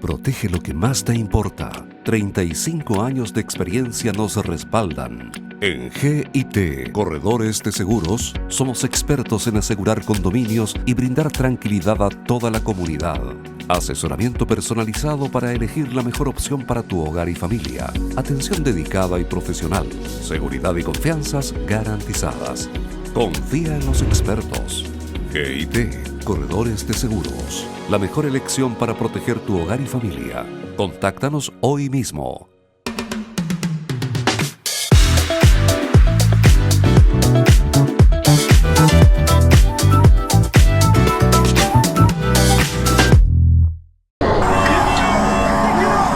Protege lo que más te importa. 35 años de experiencia nos respaldan. En GIT, Corredores de Seguros, somos expertos en asegurar condominios y brindar tranquilidad a toda la comunidad. Asesoramiento personalizado para elegir la mejor opción para tu hogar y familia. Atención dedicada y profesional. Seguridad y confianzas garantizadas. Confía en los expertos. GIT, Corredores de Seguros. La mejor elección para proteger tu hogar y familia. Contáctanos hoy mismo.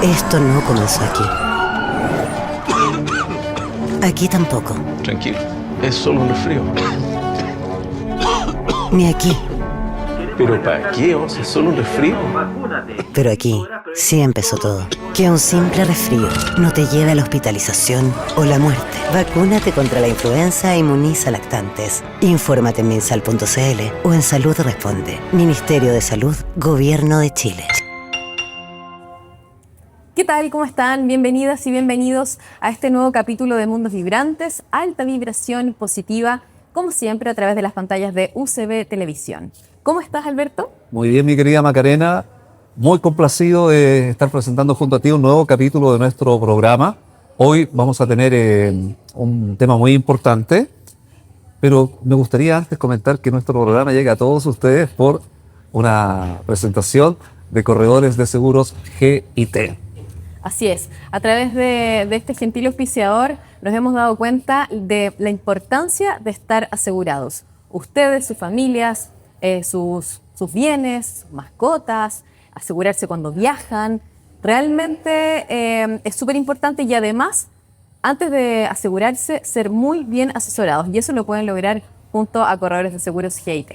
Esto no comenzó aquí. Aquí tampoco. Tranquilo, es solo un resfrío. Ni aquí. ¿Pero para qué? O sea, es solo un resfrío. Pero aquí sí empezó todo. Que un simple resfrío no te lleve a la hospitalización o la muerte. Vacúnate contra la influenza e inmuniza lactantes. Infórmate en minsal.cl o en Salud Responde. Ministerio de Salud, Gobierno de Chile. ¿Qué tal? ¿Cómo están? Bienvenidas y bienvenidos a este nuevo capítulo de Mundos Vibrantes, alta vibración positiva, como siempre a través de las pantallas de UCB Televisión. ¿Cómo estás, Alberto? Muy bien, mi querida Macarena. Muy complacido de estar presentando junto a ti un nuevo capítulo de nuestro programa. Hoy vamos a tener un tema muy importante, pero me gustaría antes comentar que nuestro programa llega a todos ustedes por una presentación de Corredores de Seguros GIT. Así es, a través de este gentil auspiciador nos hemos dado cuenta de la importancia de estar asegurados. Ustedes, sus familias, sus bienes, sus mascotas, asegurarse cuando viajan. Realmente es súper importante y además, antes de asegurarse, ser muy bien asesorados. Y eso lo pueden lograr junto a Corredores de Seguros GIT.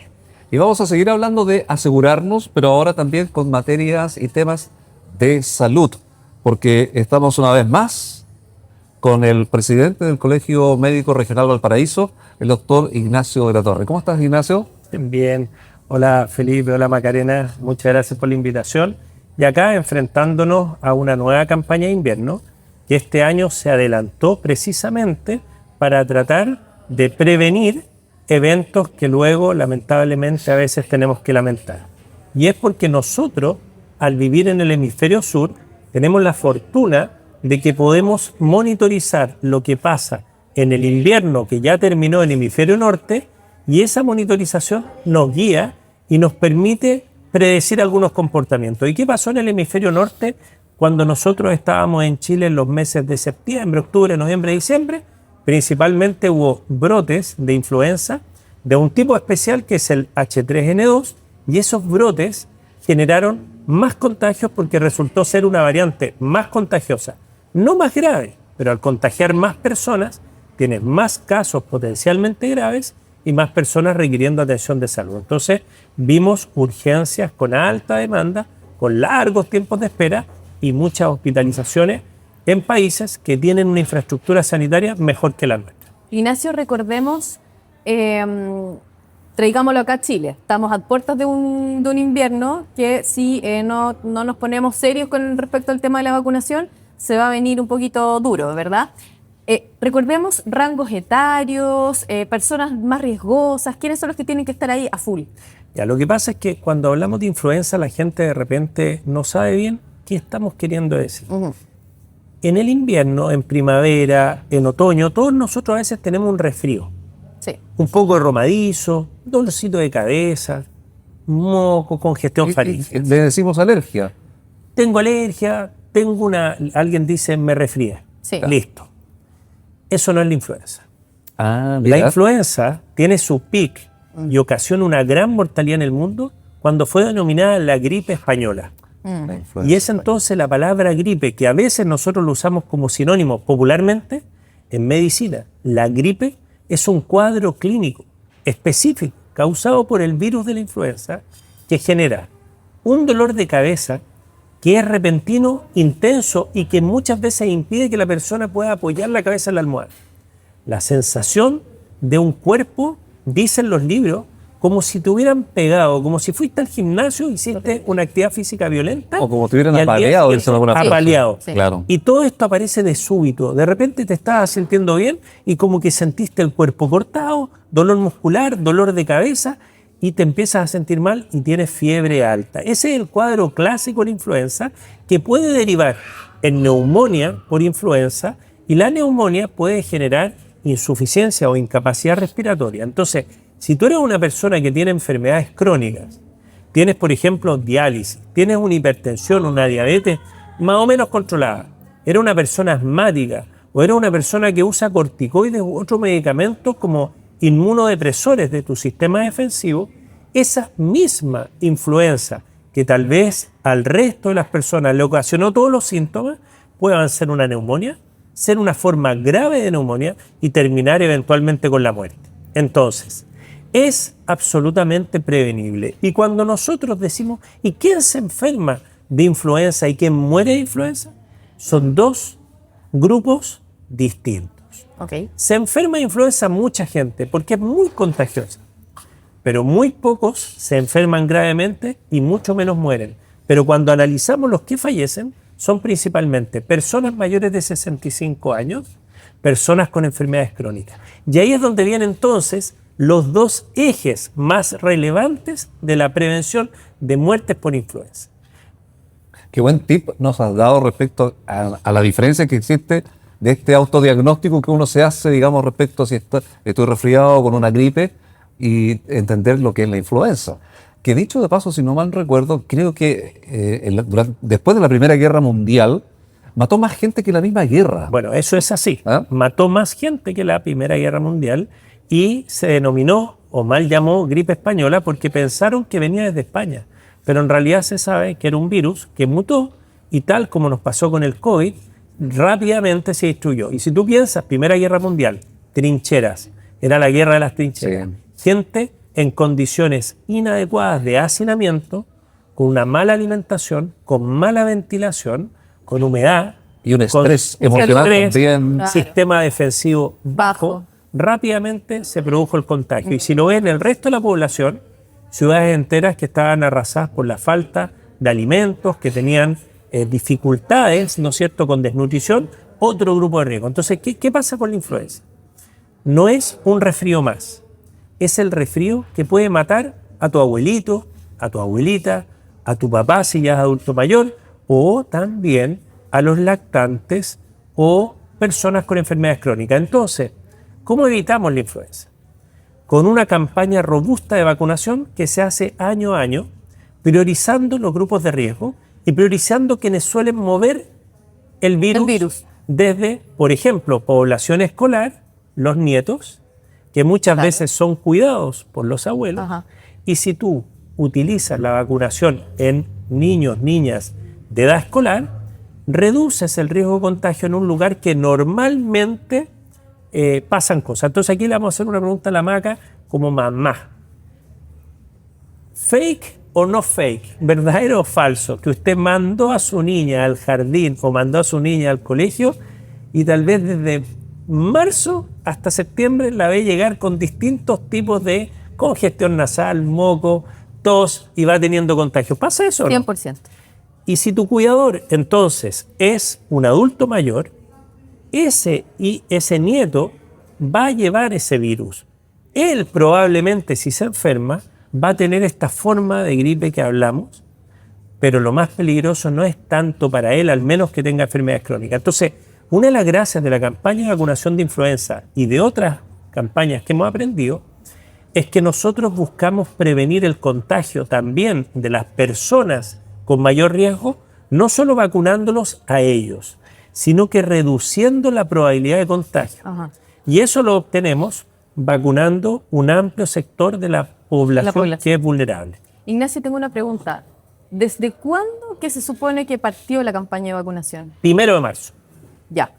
Y vamos a seguir hablando de asegurarnos, pero ahora también con materias y temas de salud, porque estamos una vez más con el presidente del Colegio Médico Regional Valparaíso, el doctor Ignacio de la Torre. ¿Cómo estás, Ignacio? Bien. Hola, Felipe. Hola, Macarena. Muchas gracias por la invitación. Y acá enfrentándonos a una nueva campaña de invierno que este año se adelantó precisamente para tratar de prevenir eventos que luego, lamentablemente, a veces tenemos que lamentar. Y es porque nosotros, al vivir en el hemisferio sur, tenemos la fortuna de que podemos monitorizar lo que pasa en el invierno que ya terminó en el hemisferio norte, y esa monitorización nos guía y nos permite predecir algunos comportamientos. ¿Y qué pasó en el hemisferio norte cuando nosotros estábamos en Chile en los meses de septiembre, octubre, noviembre, diciembre? Principalmente hubo brotes de influenza de un tipo especial que es el H3N2, y esos brotes generaron más contagios porque resultó ser una variante más contagiosa, no más grave, pero al contagiar más personas, tienes más casos potencialmente graves y más personas requiriendo atención de salud. Entonces, vimos urgencias con alta demanda, con largos tiempos de espera y muchas hospitalizaciones en países que tienen una infraestructura sanitaria mejor que la nuestra. Ignacio, recordemos, traigámoslo acá a Chile. Estamos a puertas de un invierno que si no nos ponemos serios con respecto al tema de la vacunación, se va a venir un poquito duro, ¿verdad? Recordemos rangos etarios, personas más riesgosas, ¿quiénes son los que tienen que estar ahí a full? Ya, lo que pasa es que cuando hablamos de influenza, la gente de repente no sabe bien qué estamos queriendo decir. En el invierno, en primavera, en otoño, todos nosotros a veces tenemos un resfrío. Sí. Un poco de romadizo, dolorcito de cabeza, moco, congestión faríngea. Le decimos alergia. Tengo alergia, alguien dice me resfrié. Sí. Listo. Eso no es la influenza. La La influenza tiene su pic y ocasiona una gran mortalidad en el mundo cuando fue denominada la gripe española. Y es entonces la palabra gripe, que a veces nosotros lo usamos como sinónimo popularmente en medicina. La gripe es un cuadro clínico específico causado por el virus de la influenza que genera un dolor de cabeza que es repentino, intenso y que muchas veces impide que la persona pueda apoyar la cabeza en la almohada. La sensación de un cuerpo, dicen los libros, como si te hubieran pegado, como si fuiste al gimnasio, hiciste una actividad física violenta. O como te hubieran y al día apaleado, siguiente, dicen algunas personas. apaleado. Sí. Claro. Y todo esto aparece de súbito. De repente te estabas sintiendo bien y como que sentiste el cuerpo cortado, dolor muscular, dolor de cabeza, y te empiezas a sentir mal y tienes fiebre alta. Ese es el cuadro clásico de la influenza, que puede derivar en neumonía por influenza, y la neumonía puede generar insuficiencia o incapacidad respiratoria. Entonces, si tú eres una persona que tiene enfermedades crónicas, tienes, por ejemplo, diálisis, tienes una hipertensión, una diabetes más o menos controlada, eres una persona asmática o eres una persona que usa corticoides u otros medicamentos como inmunodepresores de tu sistema defensivo, esa misma influenza que tal vez al resto de las personas le ocasionó todos los síntomas, puedan ser una neumonía, ser una forma grave de neumonía y terminar eventualmente con la muerte. Entonces, es absolutamente prevenible. Y cuando nosotros decimos, ¿y quién se enferma de influenza y quién muere de influenza? Son dos grupos distintos. Ok. Se enferma de influenza mucha gente porque es muy contagiosa, pero muy pocos se enferman gravemente y mucho menos mueren. Pero cuando analizamos los que fallecen, son principalmente personas mayores de 65 años, personas con enfermedades crónicas. Y ahí es donde vienen entonces los dos ejes más relevantes de la prevención de muertes por influenza. Qué buen tip nos has dado respecto a la diferencia que existe de este autodiagnóstico que uno se hace, digamos, respecto a si estoy resfriado con una gripe y entender lo que es la influenza. Que dicho de paso, si no mal recuerdo, creo que después de la Primera Guerra Mundial mató más gente que la misma guerra. Bueno, eso es así. ¿Ah? Mató más gente que la Primera Guerra Mundial y se denominó, o mal llamó, gripe española porque pensaron que venía desde España. Pero en realidad se sabe que era un virus que mutó y tal como nos pasó con el COVID, rápidamente se destruyó. Y si tú piensas, Primera Guerra Mundial, trincheras, era la guerra de las trincheras. Sí. Gente en condiciones inadecuadas de hacinamiento, con una mala alimentación, con mala ventilación, con humedad. Y un estrés emocional también. Claro. Sistema defensivo bajo. Rápidamente se produjo el contagio. Y si lo ven el resto de la población, ciudades enteras que estaban arrasadas por la falta de alimentos, que tenían dificultades, ¿no es cierto?, con desnutrición, otro grupo de riesgo. Entonces, ¿qué pasa con la influenza? No es un resfrío más. Es el resfrío que puede matar a tu abuelito, a tu abuelita, a tu papá si ya es adulto mayor, o también a los lactantes o personas con enfermedades crónicas. Entonces, ¿cómo evitamos la influenza? Con una campaña robusta de vacunación que se hace año a año, priorizando los grupos de riesgo y priorizando quienes suelen mover el virus. Desde, por ejemplo, población escolar, los nietos, que muchas veces son cuidados por los abuelos. Ajá. Y si tú utilizas la vacunación en niños, niñas de edad escolar, reduces el riesgo de contagio en un lugar que normalmente pasan cosas. Entonces aquí le vamos a hacer una pregunta a la Maca como mamá. ¿Fake o no fake? ¿Verdadero o falso? Que usted mandó a su niña al jardín o mandó a su niña al colegio y tal vez desde marzo hasta septiembre la ve llegar con distintos tipos de congestión nasal, moco, tos y va teniendo contagio. ¿Pasa eso o no? 100%. Y si tu cuidador entonces es un adulto mayor, ese nieto va a llevar ese virus. Él probablemente, si se enferma, va a tener esta forma de gripe que hablamos, pero lo más peligroso no es tanto para él, al menos que tenga enfermedades crónicas. Entonces, una de las gracias de la campaña de vacunación de influenza y de otras campañas que hemos aprendido es que nosotros buscamos prevenir el contagio también de las personas con mayor riesgo, no solo vacunándolos a ellos, sino que reduciendo la probabilidad de contagio. Ajá. Y eso lo obtenemos vacunando un amplio sector de la población que es vulnerable. Ignacio, tengo una pregunta. ¿Desde cuándo que se supone que partió la campaña de vacunación? 1 de marzo. Ya.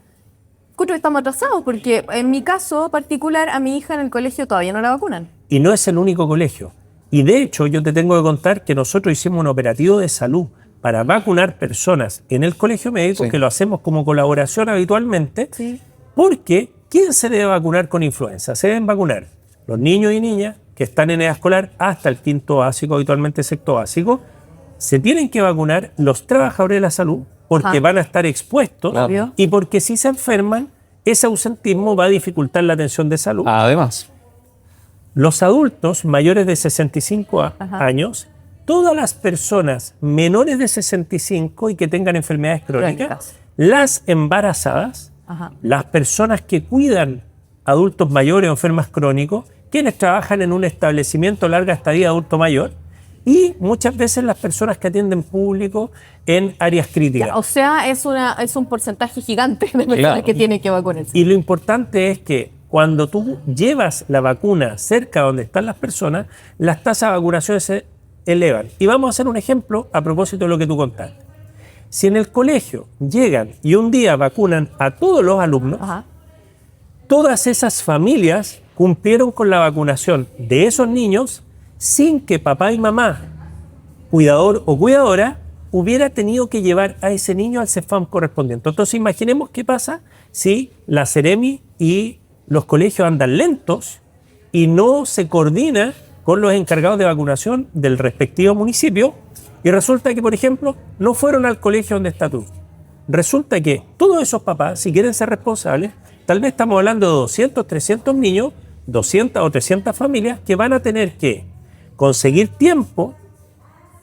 Escucho que estamos atrasados porque en mi caso particular a mi hija en el colegio todavía no la vacunan. Y no es el único colegio. Y de hecho yo te tengo que contar que nosotros hicimos un operativo de salud para vacunar personas en el colegio médico, Sí. que lo hacemos como colaboración habitualmente, Sí. porque ¿quién se debe vacunar con influenza? Se deben vacunar los niños y niñas que están en edad escolar hasta el quinto básico, habitualmente sexto básico, se tienen que vacunar los trabajadores de la salud porque van a estar expuestos y porque si se enferman, ese ausentismo va a dificultar la atención de salud. Además, los adultos mayores de 65 años, todas las personas menores de 65 y que tengan enfermedades crónicas, las embarazadas, las personas que cuidan adultos mayores o enfermas crónicos, quienes trabajan en un establecimiento larga estadía de adulto mayor, y muchas veces las personas que atienden público en áreas críticas. Ya, o sea, es un porcentaje gigante de personas que tienen que vacunarse. Y lo importante es que cuando tú llevas la vacuna cerca donde están las personas, las tasas de vacunación se elevan. Y vamos a hacer un ejemplo a propósito de lo que tú contaste. Si en el colegio llegan y un día vacunan a todos los alumnos, todas esas familias cumplieron con la vacunación de esos niños sin que papá y mamá, cuidador o cuidadora, hubiera tenido que llevar a ese niño al CEFAM correspondiente. Entonces imaginemos qué pasa si la Seremi y los colegios andan lentos y no se coordina con los encargados de vacunación del respectivo municipio y resulta que, por ejemplo, no fueron al colegio donde está tú. Resulta que todos esos papás, si quieren ser responsables, tal vez estamos hablando de 200, 300 niños, 200 o 300 familias que van a tener que conseguir tiempo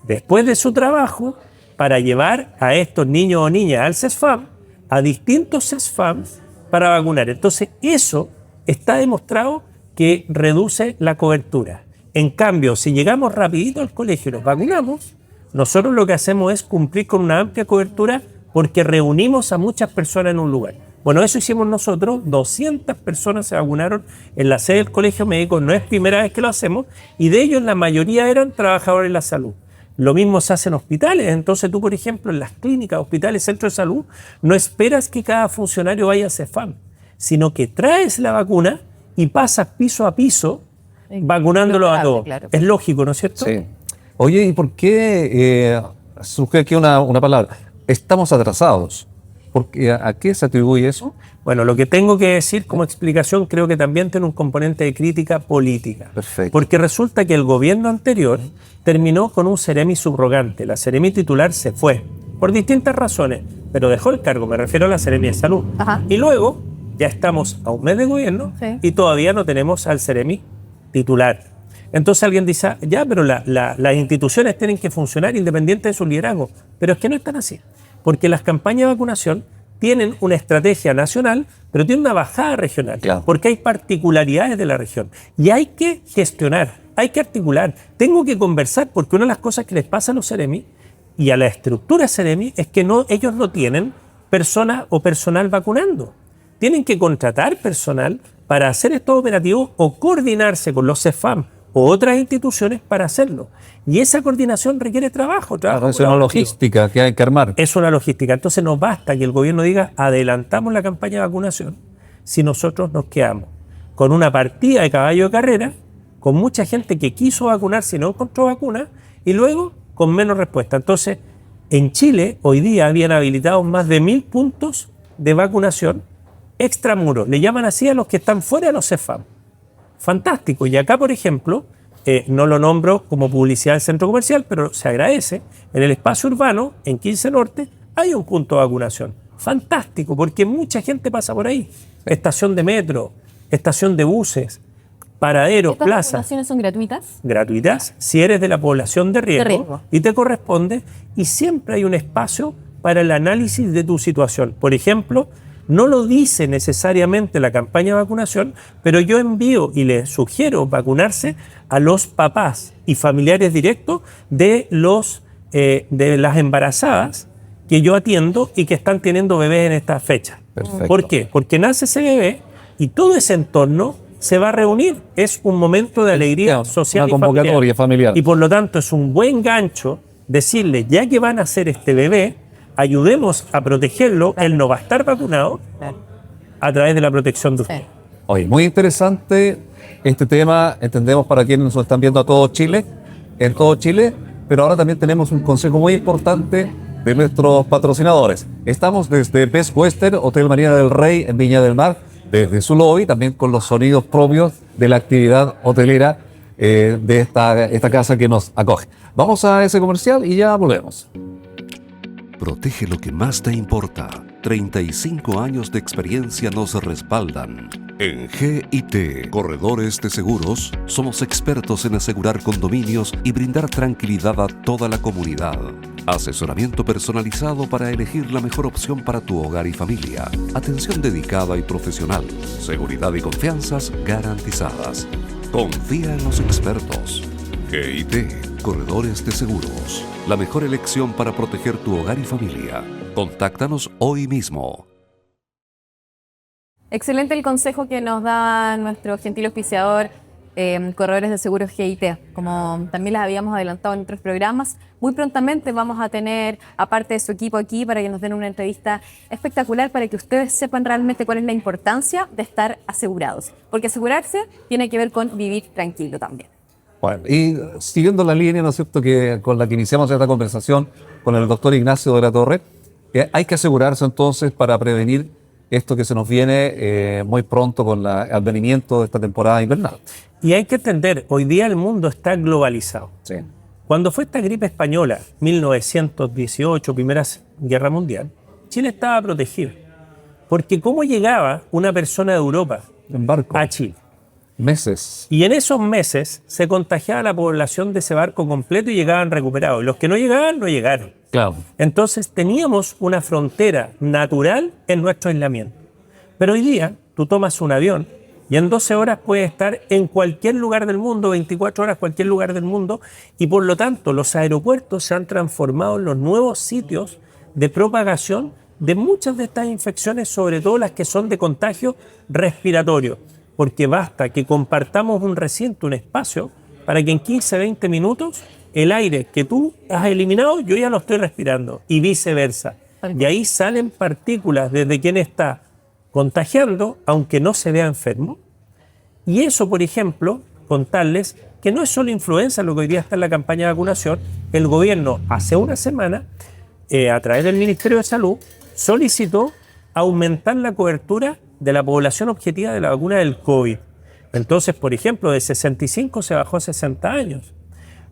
después de su trabajo para llevar a estos niños o niñas al CESFAM, a distintos CESFAM para vacunar. Entonces eso está demostrado que reduce la cobertura. En cambio, si llegamos rapidito al colegio y nos vacunamos, nosotros lo que hacemos es cumplir con una amplia cobertura porque reunimos a muchas personas en un lugar. Bueno, eso hicimos nosotros, 200 personas se vacunaron en la sede del Colegio Médico, no es primera vez que lo hacemos, y de ellos la mayoría eran trabajadores de la salud. Lo mismo se hace en hospitales, entonces tú, por ejemplo, en las clínicas, hospitales, centros de salud, no esperas que cada funcionario vaya a CEFAM, sino que traes la vacuna y pasas piso a piso vacunándolo a todos. Claro. Es lógico, ¿no es cierto? Sí. Oye, ¿y por qué surge aquí una palabra? Estamos atrasados. ¿A qué se atribuye eso? Bueno, lo que tengo que decir como explicación creo que también tiene un componente de crítica política. Perfecto. Porque resulta que el gobierno anterior terminó con un Seremi subrogante. La Seremi titular se fue por distintas razones, pero dejó el cargo, me refiero a la Seremi de Salud. Y luego ya estamos a un mes de gobierno y todavía no tenemos al Seremi titular. Entonces alguien dice, ya, pero las instituciones tienen que funcionar independiente de su liderazgo. Pero es que no están así. Porque las campañas de vacunación tienen una estrategia nacional, pero tienen una bajada regional, porque hay particularidades de la región. Y hay que gestionar, hay que articular. Tengo que conversar, porque una de las cosas que les pasa a los Seremi y a la estructura Seremi es que ellos no tienen personas o personal vacunando. Tienen que contratar personal para hacer estos operativos o coordinarse con los CEFAM o otras instituciones para hacerlo. Y esa coordinación requiere trabajo. Claro, es una logística que hay que armar. Es una logística. Entonces no basta que el gobierno diga adelantamos la campaña de vacunación si nosotros nos quedamos con una partida de caballo de carrera, con mucha gente que quiso vacunarse y no encontró vacuna, y luego con menos respuesta. Entonces, en Chile hoy día habían habilitado más de 1.000 puntos de vacunación extramuros. Le llaman así a los que están fuera de los CEFAM. Fantástico. Y acá, por ejemplo, no lo nombro como publicidad del centro comercial, pero se agradece, en el espacio urbano, en 15 Norte, hay un punto de vacunación. Fantástico, porque mucha gente pasa por ahí. Estación de metro, estación de buses, paraderos, plazas. ¿Estas vacunaciones son gratuitas? Gratuitas, si eres de la población de riesgo y te corresponde, y siempre hay un espacio para el análisis de tu situación. Por ejemplo, no lo dice necesariamente la campaña de vacunación, pero yo envío y les sugiero vacunarse a los papás y familiares directos de las embarazadas que yo atiendo y que están teniendo bebés en esta fecha. Perfecto. ¿Por qué? Porque nace ese bebé y todo ese entorno se va a reunir. Es un momento de alegría social una convocatoria familiar. Y por lo tanto es un buen gancho decirle, ya que van a hacer este bebé, ayudemos a protegerlo, él no va a estar vacunado a través de la protección de usted. Oye, muy interesante este tema, entendemos para quienes nos están viendo en todo Chile, pero ahora también tenemos un consejo muy importante de nuestros patrocinadores. Estamos desde Best Western, Hotel Marina del Rey en Viña del Mar, desde su lobby, también con los sonidos propios de la actividad hotelera de esta casa que nos acoge. Vamos a ese comercial y ya volvemos. Protege lo que más te importa. 35 años de experiencia nos respaldan. En GIT, Corredores de Seguros, somos expertos en asegurar condominios y brindar tranquilidad a toda la comunidad. Asesoramiento personalizado para elegir la mejor opción para tu hogar y familia. Atención dedicada y profesional. Seguridad y confianzas garantizadas. Confía en los expertos. GIT, Corredores de Seguros. La mejor elección para proteger tu hogar y familia. Contáctanos hoy mismo. Excelente el consejo que nos da nuestro gentil auspiciador, Corredores de Seguros GIT. Como también les habíamos adelantado en otros programas, muy prontamente vamos a tener, aparte de su equipo aquí, para que nos den una entrevista espectacular para que ustedes sepan realmente cuál es la importancia de estar asegurados. Porque asegurarse tiene que ver con vivir tranquilo también. Bueno, y siguiendo la línea, ¿no es cierto?, que con la que iniciamos esta conversación con el doctor Ignacio de la Torre, hay que asegurarse entonces para prevenir esto que se nos viene muy pronto con el advenimiento de esta temporada invernal. Y hay que entender, hoy día el mundo está globalizado. Sí. Cuando fue esta gripe española, 1918, Primera Guerra Mundial, Chile estaba protegido. Porque ¿cómo llegaba una persona de Europa En barco. a Chile? Meses. Y en esos meses se contagiaba la población de ese barco completo y llegaban recuperados. Y los que no llegaban, no llegaron. Claro. Entonces teníamos una frontera natural en nuestro aislamiento. Pero hoy día tú tomas un avión y en 12 horas puedes estar en cualquier lugar del mundo, 24 horas cualquier lugar del mundo, y por lo tanto los aeropuertos se han transformado en los nuevos sitios de propagación de muchas de estas infecciones, sobre todo las que son de contagio respiratorio. Porque basta que compartamos un recinto, un espacio, para que en 15, 20 minutos el aire que tú has eliminado, yo ya lo estoy respirando, y viceversa. Y ahí salen partículas desde quien está contagiando, aunque no se vea enfermo. Y eso, por ejemplo, contarles que no es solo influenza lo que hoy día está en la campaña de vacunación. El gobierno hace una semana, a través del Ministerio de Salud, solicitó aumentar la cobertura de la población objetiva de la vacuna del COVID. Entonces, por ejemplo, de 65 se bajó a 60 años.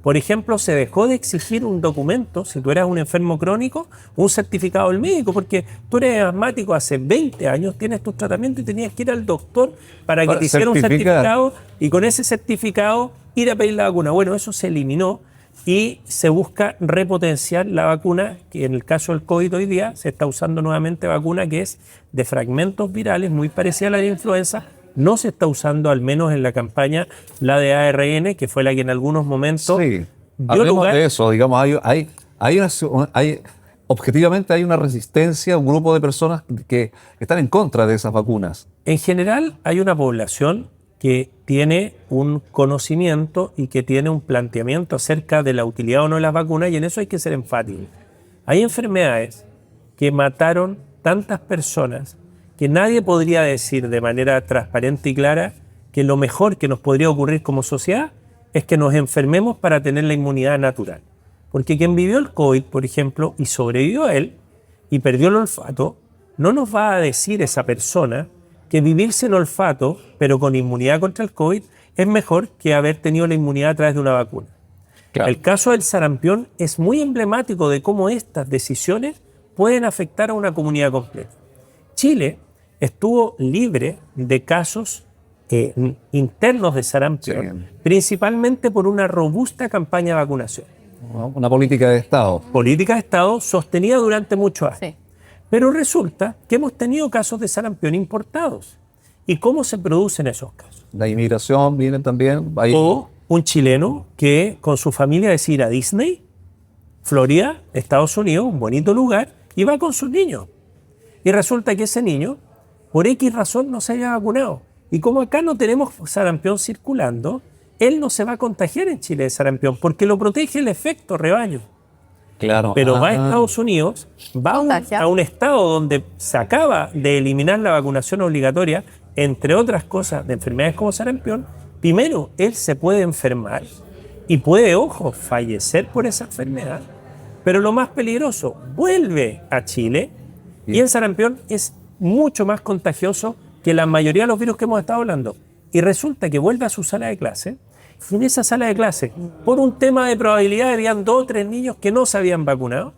Por ejemplo, se dejó de exigir un documento, si tú eras un enfermo crónico, un certificado del médico, porque tú eres asmático hace 20 años, tienes tu tratamiento y tenías que ir al doctor para que te hiciera un certificado y con ese certificado ir a pedir la vacuna. Bueno, eso se eliminó y se busca repotenciar la vacuna, que en el caso del COVID hoy día se está usando nuevamente vacuna que es de fragmentos virales, muy parecida a la de influenza. No se está usando, al menos en la campaña, la de ARN, que fue la que en algunos momentos Sí, dio hablemos lugar. de eso, digamos, objetivamente hay una resistencia, un grupo de personas que están en contra de esas vacunas. En general, hay una población que tiene un conocimiento y que tiene un planteamiento acerca de la utilidad o no de las vacunas, y en eso hay que ser enfático. Hay enfermedades que mataron tantas personas que nadie podría decir de manera transparente y clara que lo mejor que nos podría ocurrir como sociedad es que nos enfermemos para tener la inmunidad natural. Porque quien vivió el COVID, por ejemplo, y sobrevivió a él y perdió el olfato, no nos va a decir esa persona que vivir sin olfato, pero con inmunidad contra el COVID, es mejor que haber tenido la inmunidad a través de una vacuna. Claro. El caso del sarampión es muy emblemático de cómo estas decisiones pueden afectar a una comunidad completa. Chile estuvo libre de casos internos de sarampión, Sí. principalmente por una robusta campaña de vacunación. ¿No? Una política de Estado. Política de Estado sostenida durante muchos años. Sí. Pero resulta que hemos tenido casos de sarampión importados. ¿Y cómo se producen esos casos? La inmigración viene también. O un chileno que con su familia decide ir a Disney, Florida, Estados Unidos, un bonito lugar, y va con sus niños. Y resulta que ese niño, por X razón, no se haya vacunado. Y como acá no tenemos sarampión circulando, él no se va a contagiar en Chile de sarampión, porque lo protege el efecto rebaño. Claro. Pero va a Estados Unidos, va a un estado donde se acaba de eliminar la vacunación obligatoria, entre otras cosas, de enfermedades como sarampión. Primero, él se puede enfermar y puede, ojo, fallecer por esa enfermedad. Pero lo más peligroso, vuelve a Chile y el sarampión es mucho más contagioso que la mayoría de los virus que hemos estado hablando. Y resulta que vuelve a su sala de clase en esa sala de clase. Por un tema de probabilidad, habían 2 o 3 niños que no se habían vacunado,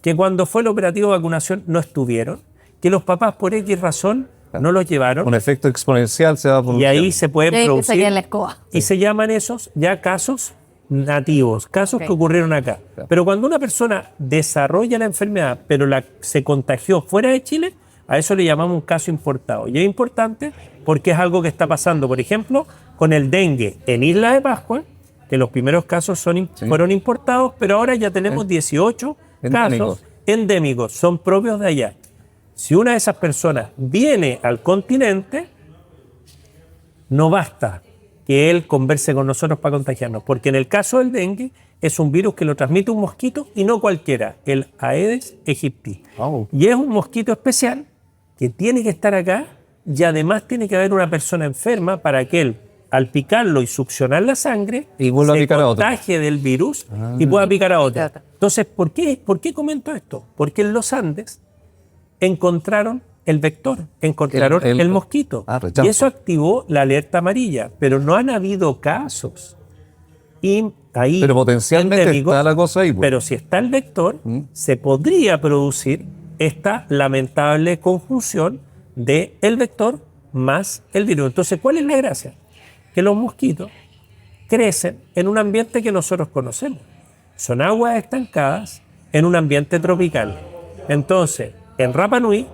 que cuando fue el operativo de vacunación no estuvieron, que los papás por X razón no los llevaron. Un efecto exponencial se va a producir. Y ahí se pueden Y ahí producir. saqué la escoba. Y se llaman esos ya casos nativos, casos que ocurrieron acá. Pero cuando una persona desarrolla la enfermedad, pero se contagió fuera de Chile, a eso le llamamos un caso importado. Y es importante porque es algo que está pasando, por ejemplo, con el dengue en Isla de Pascua, que los primeros casos fueron importados, pero ahora ya tenemos 18 casos endémicos, son propios de allá. Si una de esas personas viene al continente, no basta que él converse con nosotros para contagiarnos, porque en el caso del dengue es un virus que lo transmite un mosquito y no cualquiera, el Aedes aegypti. Y es un mosquito especial que tiene que estar acá y además tiene que haber una persona enferma para que él, al picarlo y succionar la sangre, y vuelva a picar a otro, contagie del virus y pueda picar a otro. Entonces, ¿por qué comento esto? Porque en los Andes encontraron el vector, encontraron el mosquito. Y eso activó la alerta amarilla, pero no han habido casos. Y ahí, pero potencialmente está la cosa ahí. Pero si está el vector, se podría producir esta lamentable conjunción de el vector más el virus. Entonces, ¿cuál es la gracia? Que los mosquitos crecen en un ambiente que nosotros conocemos. Son aguas estancadas en un ambiente tropical. Entonces, en Rapa Nui,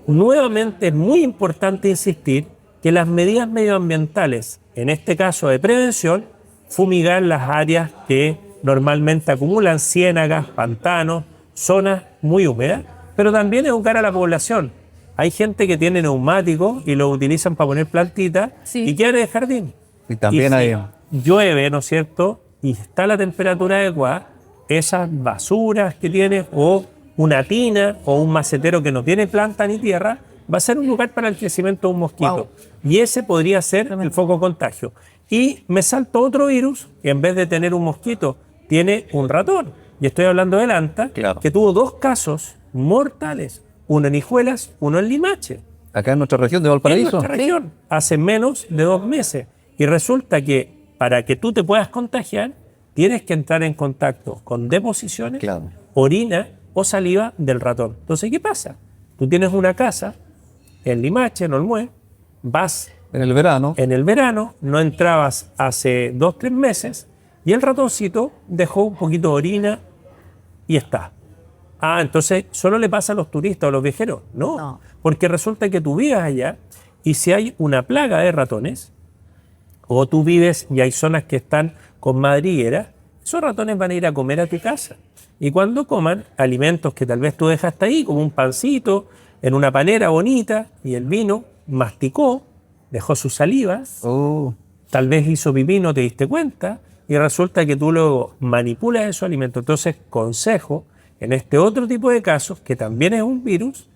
nuevamente es muy importante insistir que las medidas medioambientales, en este caso de prevención, fumigar las áreas que normalmente acumulan ciénagas, pantanos, zonas muy húmedas, pero también educar a la población. Hay gente que tiene neumáticos y lo utilizan para poner plantitas y quedan en el jardín. Y también hay... llueve, ¿no es cierto? Y está la temperatura adecuada, esas basuras que tiene o una tina o un macetero que no tiene planta ni tierra, va a ser un lugar para el crecimiento de un mosquito. Y ese podría ser el foco de contagio. Y me salto otro virus que en vez de tener un mosquito, tiene un ratón. Y estoy hablando del anta, que tuvo 2 casos mortales. Uno en Hijuelas, uno en Limache. Acá en nuestra región de Valparaíso. En nuestra región, hace menos de 2 meses. Y resulta que para que tú te puedas contagiar, tienes que entrar en contacto con deposiciones, orina o saliva del ratón. Entonces, ¿qué pasa? Tú tienes una casa en Limache, en Olmué, vas en el verano, no entrabas hace 2 o 3 meses y el ratoncito dejó un poquito de orina y está. Entonces solo le pasa a los turistas o a los viajeros. No, porque resulta que tú vives allá y si hay una plaga de ratones, o tú vives y hay zonas que están con madriguera, esos ratones van a ir a comer a tu casa. Y cuando coman alimentos que tal vez tú dejaste ahí, como un pancito, en una panera bonita, y el vino masticó, dejó su saliva, tal vez hizo pipí, no te diste cuenta, y resulta que tú luego manipulas esos alimentos. Entonces, consejo, en este otro tipo de casos, que también es un virus,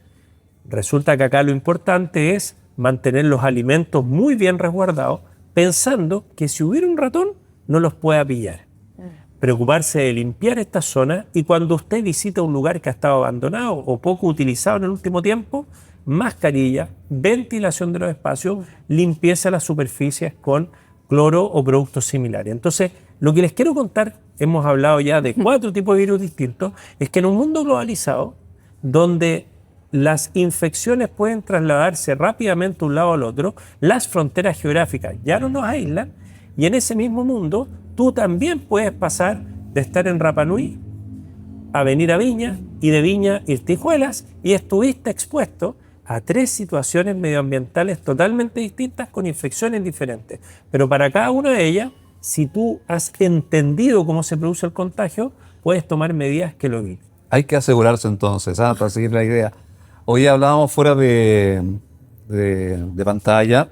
resulta que acá lo importante es mantener los alimentos muy bien resguardados, pensando que si hubiera un ratón, no los pueda pillar. Preocuparse de limpiar esta zona y cuando usted visita un lugar que ha estado abandonado o poco utilizado en el último tiempo, mascarilla, ventilación de los espacios, limpieza de las superficies con cloro o productos similares. Entonces, lo que les quiero contar, hemos hablado ya de 4 tipos de virus distintos, es que en un mundo globalizado, donde las infecciones pueden trasladarse rápidamente de un lado al otro, las fronteras geográficas ya no nos aíslan, y en ese mismo mundo tú también puedes pasar de estar en Rapa Nui a venir a Viña y de Viña irte a Hijuelas y estuviste expuesto a 3 situaciones medioambientales totalmente distintas con infecciones diferentes. Pero para cada una de ellas, si tú has entendido cómo se produce el contagio, puedes tomar medidas que lo eviten. Hay que asegurarse entonces, para seguir la idea. Hoy hablábamos fuera de pantalla,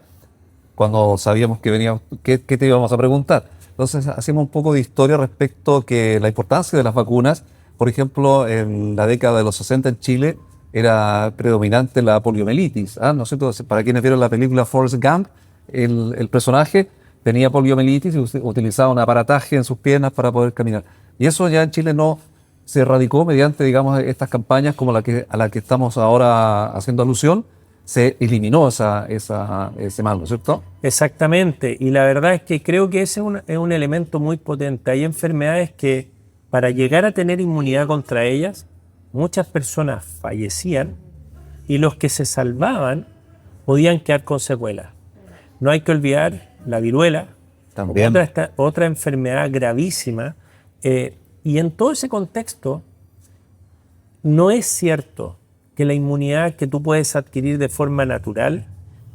cuando sabíamos que veníamos, ¿qué te íbamos a preguntar? Entonces hacemos un poco de historia respecto a que la importancia de las vacunas. Por ejemplo, en la década de los 60 en Chile era predominante la poliomielitis. ¿No es cierto? Para quienes vieron la película Forrest Gump, el personaje tenía poliomielitis y utilizaba un aparataje en sus piernas para poder caminar. Y eso ya en Chile no se erradicó mediante, digamos, estas campañas como a la que estamos ahora haciendo alusión, se eliminó ese mal, ¿no es cierto? Exactamente, y la verdad es que creo que ese es un elemento muy potente. Hay enfermedades que para llegar a tener inmunidad contra ellas, muchas personas fallecían y los que se salvaban podían quedar con secuelas. No hay que olvidar la viruela, También. otra enfermedad gravísima, y en todo ese contexto no es cierto que la inmunidad que tú puedes adquirir de forma natural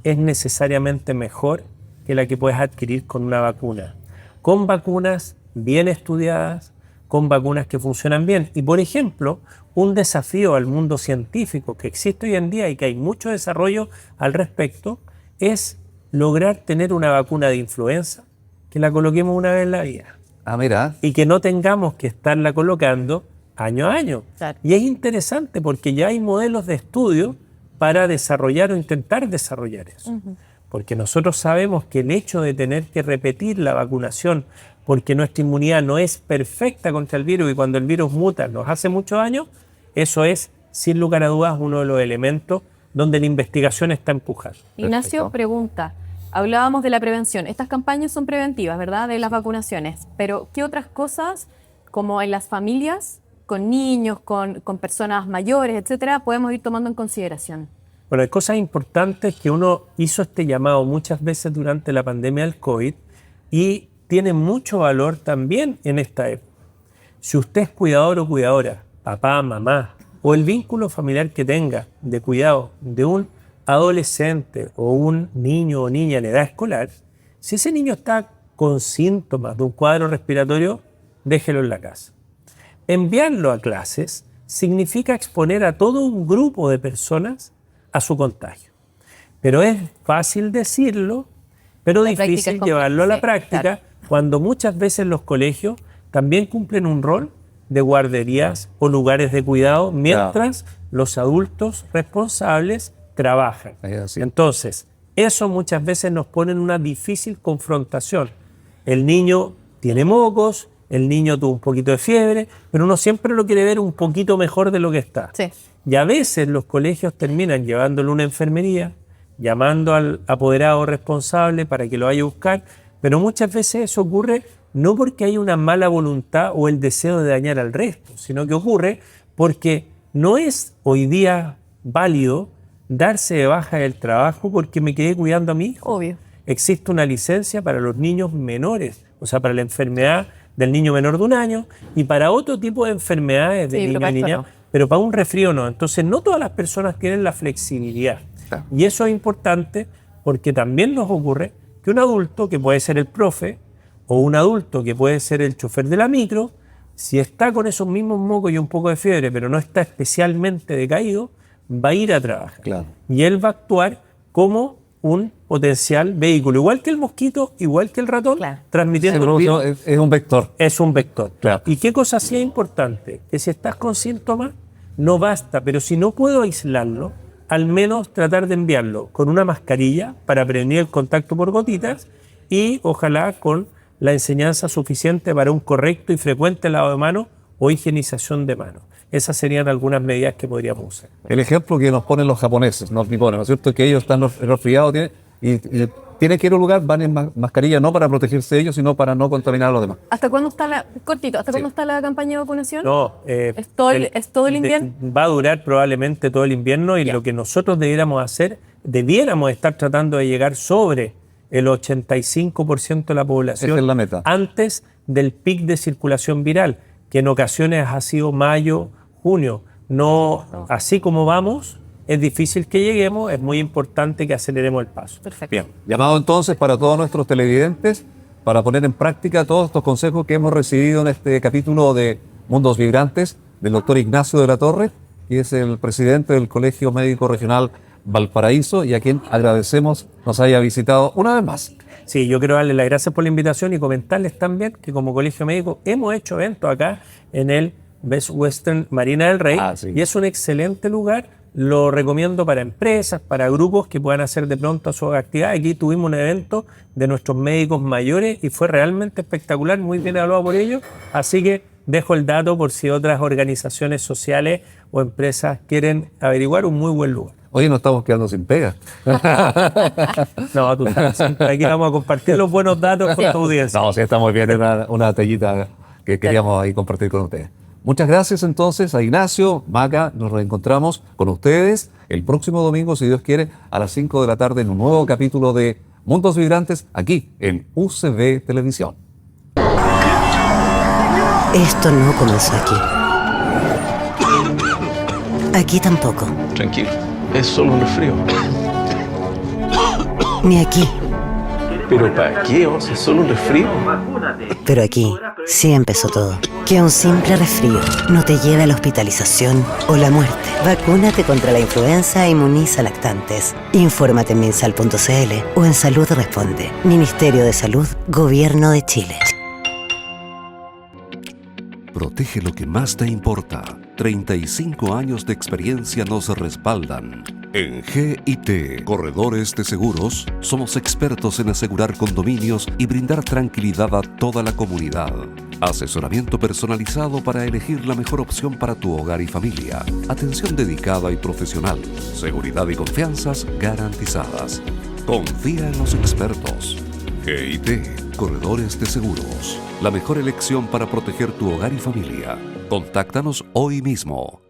es necesariamente mejor que la que puedes adquirir con una vacuna. Con vacunas bien estudiadas, con vacunas que funcionan bien. Y por ejemplo, un desafío al mundo científico que existe hoy en día y que hay mucho desarrollo al respecto es lograr tener una vacuna de influenza que la coloquemos una vez en la vida Ah, mira. y que no tengamos que estarla colocando año a año. Claro. Y es interesante porque ya hay modelos de estudio para desarrollar o intentar desarrollar eso. Porque nosotros sabemos que el hecho de tener que repetir la vacunación porque nuestra inmunidad no es perfecta contra el virus y cuando el virus muta nos hace mucho daño, eso es, sin lugar a dudas, uno de los elementos donde la investigación está empujando. Ignacio Perfecto. pregunta, hablábamos de la prevención. Estas campañas son preventivas, ¿verdad? De las vacunaciones. Pero, ¿qué otras cosas, como en las familias, con niños, con personas mayores, etcétera, podemos ir tomando en consideración? Bueno, hay cosas importantes que uno hizo este llamado muchas veces durante la pandemia del COVID y tiene mucho valor también en esta época. Si usted es cuidador o cuidadora, papá, mamá, o el vínculo familiar que tenga de cuidado de un adolescente o un niño o niña en edad escolar, si ese niño está con síntomas de un cuadro respiratorio, déjelo en la casa. Enviarlo a clases significa exponer a todo un grupo de personas a su contagio. Pero es fácil decirlo, pero La práctica difícil es compleja, llevarlo a la sí, práctica, claro. cuando muchas veces los colegios también cumplen un rol de guarderías o lugares de cuidado mientras los adultos responsables trabajan. Es así. Entonces, eso muchas veces nos pone en una difícil confrontación. El niño tiene mocos, el niño tuvo un poquito de fiebre, pero uno siempre lo quiere ver un poquito mejor de lo que está. Sí. Y a veces los colegios terminan llevándolo a una enfermería, llamando al apoderado responsable para que lo vaya a buscar, pero muchas veces eso ocurre no porque hay una mala voluntad o el deseo de dañar al resto, sino que ocurre porque no es hoy día válido darse de baja del trabajo porque me quedé cuidando a mi hijo. Obvio. Existe una licencia para los niños menores, o sea, para la enfermedad del niño menor de 1 año y para otro tipo de enfermedades de Sí, niño pero y para esto niña, no. pero para un resfrío no. Entonces, no todas las personas tienen la flexibilidad. Claro. Y eso es importante porque también nos ocurre que un adulto, que puede ser el profe, o un adulto que puede ser el chofer de la micro, si está con esos mismos mocos y un poco de fiebre, pero no está especialmente decaído, va a ir a trabajar. Claro. Y él va a actuar como un potencial vehículo, igual que el mosquito, igual que el ratón, Claro. transmitiendo el virus. Es un vector. Es un vector. Claro. ¿Y qué cosa sí es importante? Que si estás con síntomas, no basta, pero si no puedo aislarlo, al menos tratar de enviarlo con una mascarilla para prevenir el contacto por gotitas y ojalá con la enseñanza suficiente para un correcto y frecuente lavado de manos o higienización de manos. Esas serían algunas medidas que podríamos usar. El ejemplo que nos ponen los japoneses, los nipones, ¿no es cierto? Que ellos están resfriados y tienen que ir a un lugar, van en mascarilla no para protegerse ellos, sino para no contaminar a los demás. ¿Hasta cuándo está cuándo está la campaña de vacunación? No, ¿Es todo el invierno? Va a durar probablemente todo el invierno y Ya. lo que nosotros debiéramos estar tratando de llegar sobre el 85% de la población Esa es la meta. antes del pic de circulación viral, que en ocasiones ha sido mayo, junio. No, así como vamos, es difícil que lleguemos, es muy importante que aceleremos el paso. Perfecto. Bien, llamado entonces para todos nuestros televidentes para poner en práctica todos estos consejos que hemos recibido en este capítulo de Mundos Vibrantes del doctor Ignacio de la Torre, que es el presidente del Colegio Médico Regional Valparaíso y a quien agradecemos nos haya visitado una vez más. Sí, yo quiero darles las gracias por la invitación y comentarles también que como Colegio Médico hemos hecho eventos acá en el Best Western Marina del Rey Sí. y es un excelente lugar, lo recomiendo para empresas, para grupos que puedan hacer de pronto su actividad. Aquí tuvimos un evento de nuestros médicos mayores y fue realmente espectacular, muy bien evaluado por ellos, así que dejo el dato por si otras organizaciones sociales o empresas quieren averiguar un muy buen lugar. Hoy nos estamos quedando sin pega. No, tú sabes, siempre aquí vamos a compartir los buenos datos con tu audiencia. No, sí, está muy bien, era una tallita que queríamos ahí compartir con ustedes. Muchas gracias entonces a Ignacio, Maca, nos reencontramos con ustedes el próximo domingo, si Dios quiere, a las 5 de la tarde en un nuevo capítulo de Mundos Vibrantes, aquí en UCB Televisión. Esto no comenzó aquí. Aquí tampoco. Tranquilo, es solo un resfrío. Ni aquí. ¿Pero para qué, Oz? ¿Es solo un resfrío? Pero aquí sí empezó todo. Que un simple resfrío no te lleve a la hospitalización o la muerte. Vacúnate contra la influenza e inmuniza lactantes. Infórmate en minsal.cl o en Salud Responde. Ministerio de Salud, Gobierno de Chile. Protege lo que más te importa. 35 años de experiencia nos respaldan. En GIT, Corredores de Seguros, somos expertos en asegurar condominios y brindar tranquilidad a toda la comunidad. Asesoramiento personalizado para elegir la mejor opción para tu hogar y familia. Atención dedicada y profesional. Seguridad y confianzas garantizadas. Confía en los expertos. GIT, Corredores de Seguros. La mejor elección para proteger tu hogar y familia. Contáctanos hoy mismo.